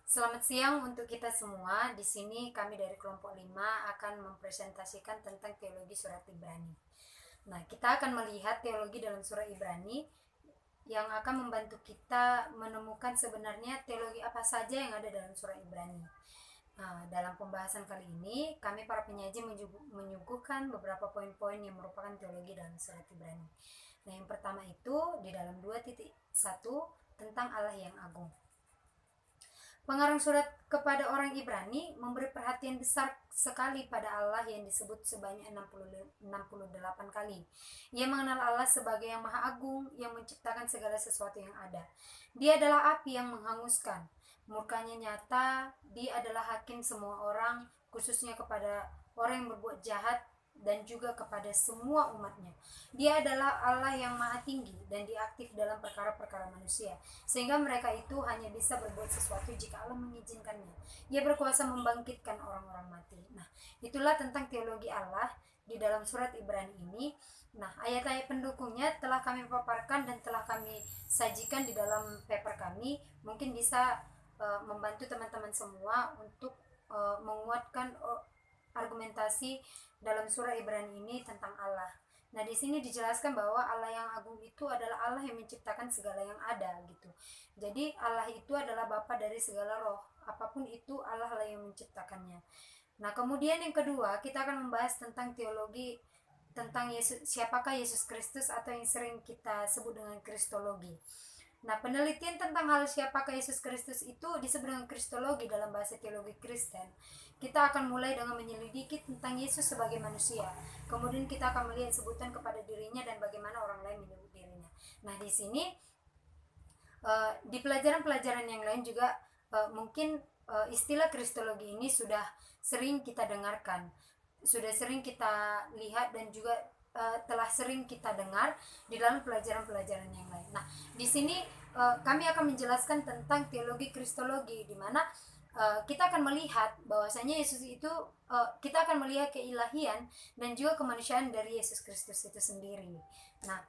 Selamat siang untuk kita semua. Di sini kami dari kelompok 5 akan mempresentasikan tentang teologi surat Ibrani. Nah, kita akan melihat teologi dalam surat Ibrani yang akan membantu kita menemukan sebenarnya teologi apa saja yang ada dalam surat Ibrani. Nah, dalam pembahasan kali ini, kami para penyaji menyuguhkan beberapa poin-poin yang merupakan teologi dalam surat Ibrani. Nah, yang pertama itu di dalam 2.1 tentang Allah yang agung. Pengarang surat kepada orang Ibrani memberi perhatian besar sekali pada Allah yang disebut sebanyak 68 kali. Ia mengenal Allah sebagai yang maha agung, yang menciptakan segala sesuatu yang ada. Dia adalah api yang menghanguskan. Murkanya nyata, dia adalah hakim semua orang, khususnya kepada orang yang berbuat jahat dan juga kepada semua umatnya. Dia adalah Allah yang maha tinggi dan dia aktif dalam perkara-perkara manusia, sehingga mereka itu hanya bisa berbuat sesuatu jika Allah mengizinkannya. Ia berkuasa membangkitkan orang-orang mati. Nah, itulah tentang teologi Allah di dalam surat Ibrani ini. Nah, ayat-ayat pendukungnya telah kami paparkan dan telah kami sajikan di dalam paper kami. Mungkin bisa membantu teman-teman semua untuk menguatkan argumentasi dalam surah Ibrani ini tentang Allah. Nah, di sini dijelaskan bahwa Allah yang agung itu adalah Allah yang menciptakan segala yang ada gitu. Jadi Allah itu adalah Bapa dari segala roh. Apapun itu Allah lah yang menciptakannya. Nah, kemudian yang kedua, kita akan membahas tentang teologi tentang Yesus, siapakah Yesus Kristus atau yang sering kita sebut dengan kristologi. Nah, penelitian tentang hal siapakah Yesus Kristus itu disebut dengan kristologi dalam bahasa teologi Kristen. Kita akan mulai dengan menyelidiki tentang Yesus sebagai manusia. Kemudian kita akan melihat sebutan kepada dirinya dan bagaimana orang lain menyebut dirinya. Nah, di sini di pelajaran-pelajaran yang lain juga mungkin istilah kristologi ini sudah sering kita dengarkan, sudah sering kita lihat dan juga telah sering kita dengar di dalam pelajaran-pelajaran yang lain. Nah, di sini kami akan menjelaskan tentang teologi kristologi, di mana kita akan melihat bahwasanya Yesus itu kita akan melihat keilahian dan juga kemanusiaan dari Yesus Kristus itu sendiri. Nah,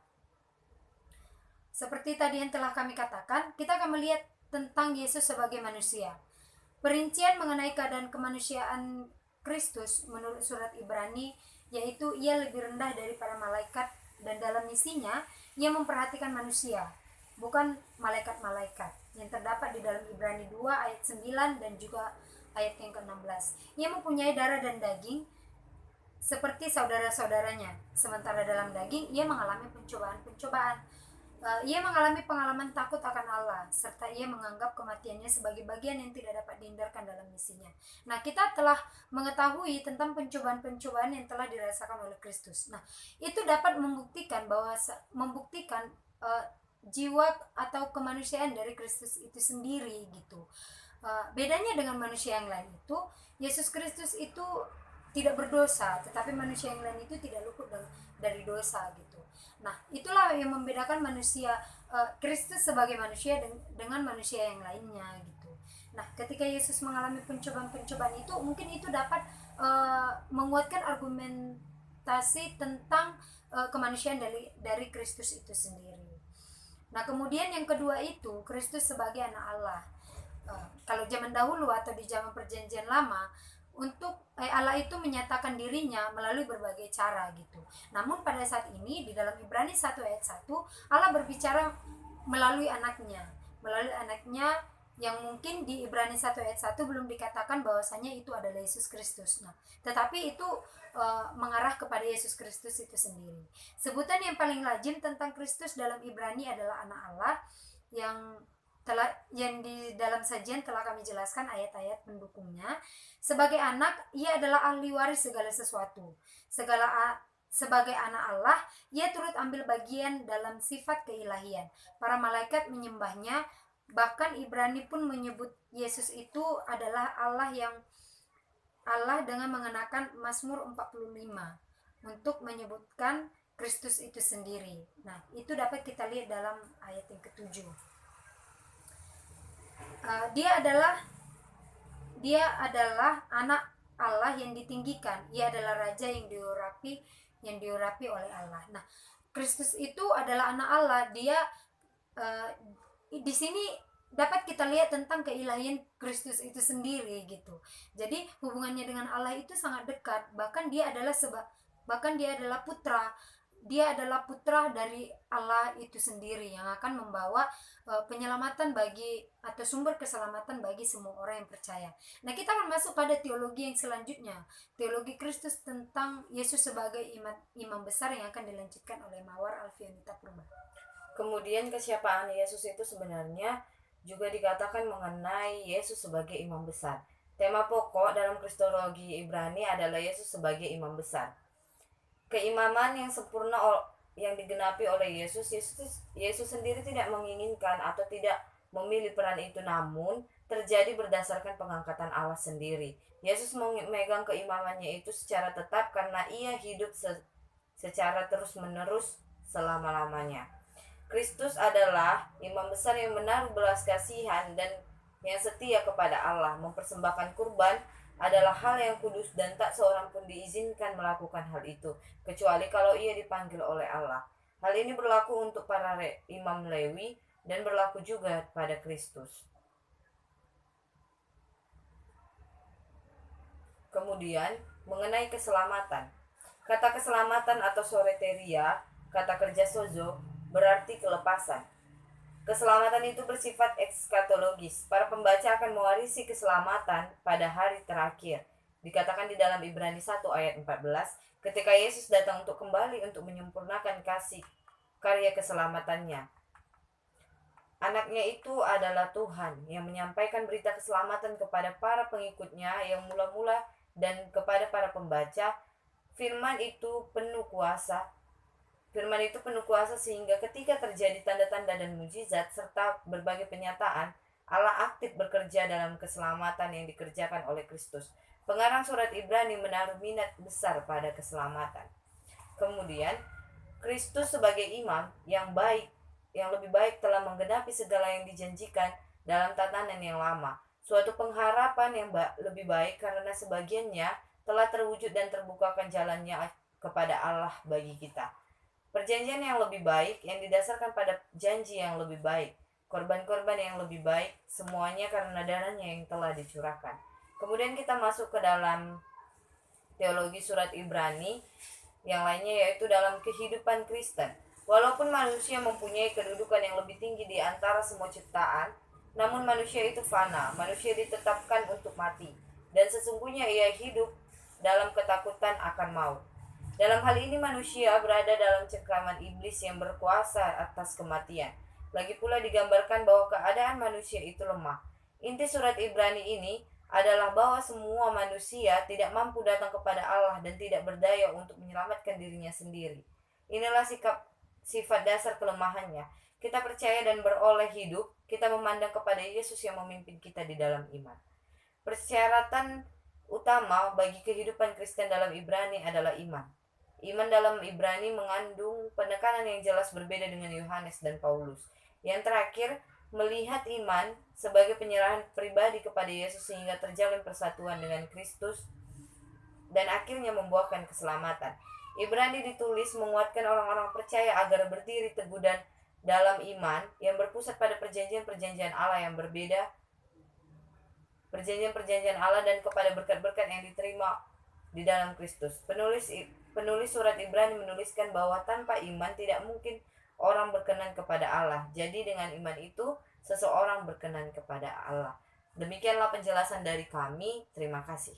seperti tadi yang telah kami katakan, kita akan melihat tentang Yesus sebagai manusia. Perincian mengenai keadaan kemanusiaan Kristus menurut surat Ibrani yaitu ia lebih rendah dari para malaikat dan dalam misinya ia memperhatikan manusia, bukan malaikat-malaikat, yang terdapat di dalam Ibrani 2 ayat 9 dan juga ayat yang ke-16. Ia mempunyai darah dan daging seperti saudara-saudaranya, sementara dalam daging ia mengalami pencobaan-pencobaan. Ia mengalami pengalaman takut akan Allah, serta ia menganggap kematiannya sebagai bagian yang tidak dapat dihindarkan dalam misinya. Nah, kita telah mengetahui tentang pencobaan-pencobaan yang telah dirasakan oleh Kristus. Nah, itu dapat membuktikan bahwa jiwa atau kemanusiaan dari Kristus itu sendiri gitu. Bedanya dengan manusia yang lain itu, Yesus Kristus itu tidak berdosa, tetapi manusia yang lain itu tidak luput dari dosa gitu. Nah, itulah yang membedakan manusia Kristus sebagai manusia dengan manusia yang lainnya gitu. Nah, ketika Yesus mengalami pencobaan-pencobaan itu, mungkin itu dapat menguatkan argumentasi tentang kemanusiaan dari Kristus itu sendiri. Nah, kemudian yang kedua itu Kristus sebagai anak Allah. Kalau zaman dahulu atau di zaman perjanjian lama, untuk Allah itu menyatakan dirinya melalui berbagai cara gitu. Namun pada saat ini di dalam Ibrani 1 ayat 1 Allah berbicara melalui anaknya yang mungkin di Ibrani 1 ayat 1 belum dikatakan bahwasanya itu adalah Yesus Kristus. Nah, tetapi itu mengarah kepada Yesus Kristus itu sendiri. Sebutan yang paling lazim tentang Kristus dalam Ibrani adalah anak Allah yang di dalam sajian telah kami jelaskan ayat-ayat pendukungnya. Sebagai anak, ia adalah ahli waris segala sesuatu. Sebagai anak Allah, ia turut ambil bagian dalam sifat keilahian. Para malaikat menyembahnya, bahkan Ibrani pun menyebut Yesus itu adalah Allah dengan mengenakan Mazmur 45 untuk menyebutkan Kristus itu sendiri. Nah, itu dapat kita lihat dalam ayat yang ke-7. Dia adalah anak Allah yang ditinggikan. Ia adalah raja yang diurapi oleh Allah. Nah, Kristus itu adalah anak Allah. Dia di sini dapat kita lihat tentang keilahian Kristus itu sendiri gitu. Jadi hubungannya dengan Allah itu sangat dekat, bahkan dia adalah putra. Dia adalah putra dari Allah itu sendiri yang akan membawa penyelamatan bagi atau sumber keselamatan bagi semua orang yang percaya. Nah, kita akan masuk pada teologi yang selanjutnya, teologi Kristus tentang Yesus sebagai imam besar yang akan dilanjutkan oleh Mawar Alfianita Purba. Kemudian kesiapaan Yesus itu sebenarnya juga dikatakan mengenai Yesus sebagai imam besar. Tema pokok dalam Kristologi Ibrani adalah Yesus sebagai imam besar. Keimaman yang sempurna yang digenapi oleh Yesus sendiri tidak menginginkan atau tidak memilih peran itu, namun terjadi berdasarkan pengangkatan Allah sendiri. Yesus memegang keimamannya itu secara tetap karena ia hidup secara terus-menerus selama-lamanya. Kristus adalah imam besar yang menaruh belas kasihan dan yang setia kepada Allah. Mempersembahkan kurban adalah hal yang kudus dan tak seorang pun diizinkan melakukan hal itu, kecuali kalau ia dipanggil oleh Allah. Hal ini berlaku untuk para imam Lewi dan berlaku juga pada Kristus. Kemudian, mengenai keselamatan. Kata keselamatan atau soreteria, kata kerja sozo, berarti kelepasan. Keselamatan itu bersifat ekskatologis. Para pembaca akan mewarisi keselamatan pada hari terakhir. Dikatakan di dalam Ibrani 1 ayat 14, ketika Yesus datang untuk kembali untuk menyempurnakan kasih karya keselamatannya. Anaknya itu adalah Tuhan yang menyampaikan berita keselamatan kepada para pengikutnya yang mula-mula dan kepada para pembaca. Firman itu penuh kuasa sehingga ketika terjadi tanda-tanda dan mujizat serta berbagai penyataan, Allah aktif bekerja dalam keselamatan yang dikerjakan oleh Kristus. Pengarang surat Ibrani menaruh minat besar pada keselamatan. Kemudian, Kristus sebagai imam yang lebih baik telah menggenapi segala yang dijanjikan dalam tatanan yang lama. Suatu pengharapan yang lebih baik karena sebagiannya telah terwujud dan terbukakan jalannya kepada Allah bagi kita. Perjanjian yang lebih baik yang didasarkan pada janji yang lebih baik, korban-korban yang lebih baik, semuanya karena darahnya yang telah dicurahkan. Kemudian kita masuk ke dalam teologi surat Ibrani yang lainnya, yaitu dalam kehidupan Kristen. Walaupun manusia mempunyai kedudukan yang lebih tinggi di antara semua ciptaan, namun manusia itu fana. Manusia ditetapkan untuk mati, dan sesungguhnya ia hidup dalam ketakutan akan maut. Dalam hal ini manusia berada dalam cengkraman iblis yang berkuasa atas kematian. Lagi pula digambarkan bahwa keadaan manusia itu lemah. Inti surat Ibrani ini adalah bahwa semua manusia tidak mampu datang kepada Allah dan tidak berdaya untuk menyelamatkan dirinya sendiri. Inilah sifat dasar kelemahannya. Kita percaya dan beroleh hidup, kita memandang kepada Yesus yang memimpin kita di dalam iman. Persyaratan utama bagi kehidupan Kristen dalam Ibrani adalah iman. Iman dalam Ibrani mengandung penekanan yang jelas berbeda dengan Yohanes dan Paulus. Yang terakhir, melihat iman sebagai penyerahan pribadi kepada Yesus sehingga terjalin persatuan dengan Kristus dan akhirnya membuahkan keselamatan. Ibrani ditulis menguatkan orang-orang percaya agar berdiri teguh dan dalam iman yang berpusat pada perjanjian-perjanjian Allah yang berbeda, perjanjian-perjanjian Allah dan kepada berkat-berkat yang diterima di dalam Kristus. Penulis surat Ibrani menuliskan bahwa tanpa iman tidak mungkin orang berkenan kepada Allah. Jadi dengan iman itu seseorang berkenan kepada Allah. Demikianlah penjelasan dari kami. Terima kasih.